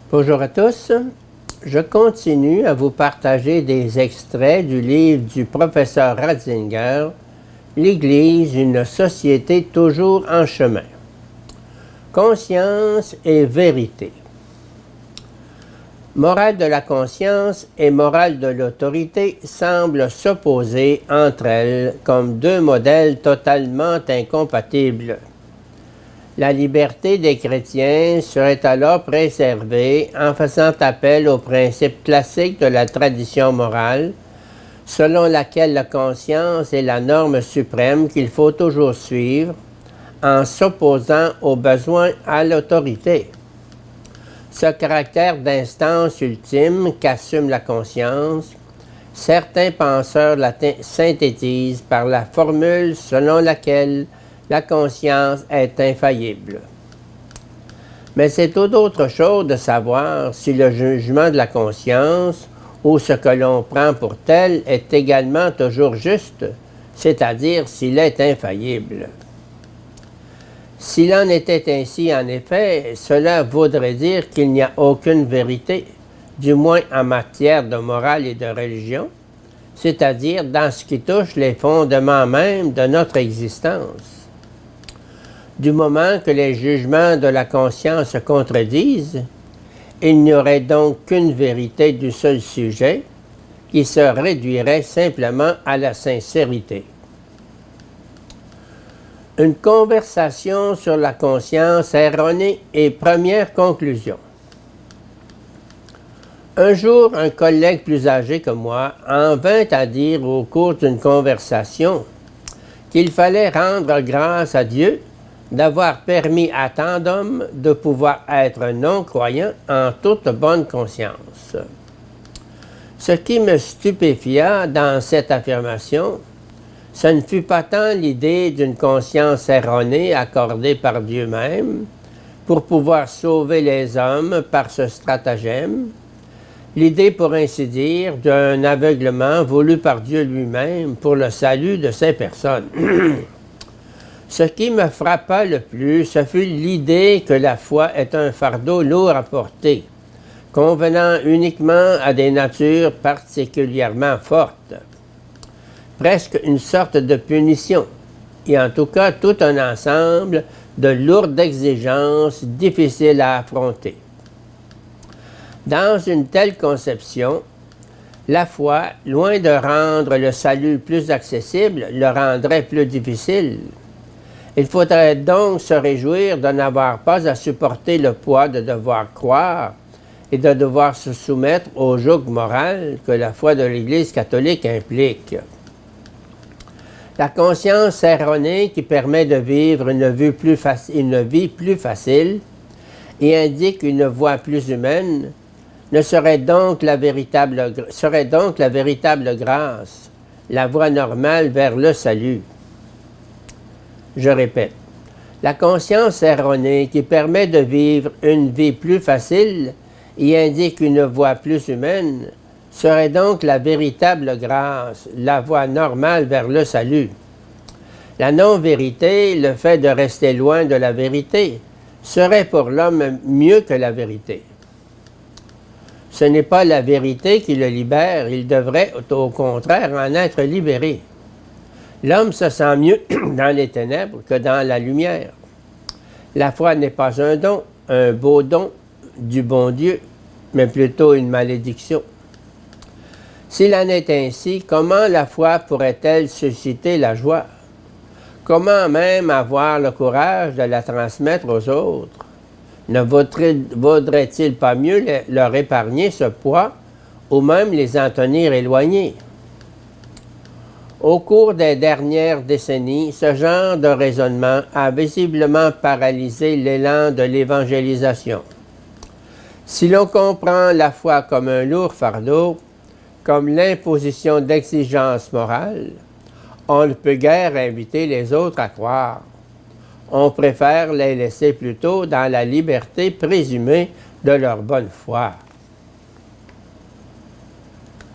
Bonjour à tous. Je continue à vous partager des extraits du livre du professeur Ratzinger, L'Église, une société toujours en chemin. Conscience et vérité. Morale de la conscience et morale de l'autorité semblent s'opposer entre elles comme deux modèles totalement incompatibles. La liberté des chrétiens serait alors préservée en faisant appel aux principes classiques de la tradition morale, selon laquelle la conscience est la norme suprême qu'il faut toujours suivre, en s'opposant au besoin à l'autorité. Ce caractère d'instance ultime qu'assume la conscience, certains penseurs la synthétisent par la formule selon laquelle la conscience est infaillible. Mais c'est tout autre chose de savoir si le jugement de la conscience, ou ce que l'on prend pour tel, est également toujours juste, c'est-à-dire s'il est infaillible. S'il en était ainsi, en effet, cela voudrait dire qu'il n'y a aucune vérité, du moins en matière de morale et de religion, c'est-à-dire dans ce qui touche les fondements même de notre existence. Du moment que les jugements de la conscience se contredisent, il n'y aurait donc qu'une vérité du seul sujet qui se réduirait simplement à la sincérité. Une conversation sur la conscience erronée et première conclusion. Un jour, un collègue plus âgé que moi en vint à dire au cours d'une conversation qu'il fallait rendre grâce à Dieu d'avoir permis à tant d'hommes de pouvoir être non-croyants en toute bonne conscience. Ce qui me stupéfia dans cette affirmation, ce ne fut pas tant l'idée d'une conscience erronée accordée par Dieu même pour pouvoir sauver les hommes par ce stratagème, l'idée, pour ainsi dire, d'un aveuglement voulu par Dieu lui-même pour le salut de ces personnes. Ce qui me frappa le plus, ce fut l'idée que la foi est un fardeau lourd à porter, convenant uniquement à des natures particulièrement fortes. Presque une sorte de punition, et en tout cas tout un ensemble de lourdes exigences difficiles à affronter. Dans une telle conception, la foi, loin de rendre le salut plus accessible, le rendrait plus difficile. Il faudrait donc se réjouir de n'avoir pas à supporter le poids de devoir croire et de devoir se soumettre au joug moral que la foi de l'Église catholique implique. La conscience erronée qui permet de vivre une vie plus facile et indique une voie plus humaine serait donc la véritable grâce, la voie normale vers le salut. Je répète, la conscience erronée qui permet de vivre une vie plus facile et indique une voie plus humaine serait donc la véritable grâce, la voie normale vers le salut. La non-vérité, le fait de rester loin de la vérité, serait pour l'homme mieux que la vérité. Ce n'est pas la vérité qui le libère, il devrait au contraire en être libéré. L'homme se sent mieux dans les ténèbres que dans la lumière. La foi n'est pas un don, un beau don du bon Dieu, mais plutôt une malédiction. S'il en est ainsi, comment la foi pourrait-elle susciter la joie? Comment même avoir le courage de la transmettre aux autres? Ne vaudrait-il pas mieux leur épargner ce poids ou même les en tenir éloignés? Au cours des dernières décennies, ce genre de raisonnement a visiblement paralysé l'élan de l'évangélisation. Si l'on comprend la foi comme un lourd fardeau, comme l'imposition d'exigences morales, on ne peut guère inviter les autres à croire. On préfère les laisser plutôt dans la liberté présumée de leur bonne foi.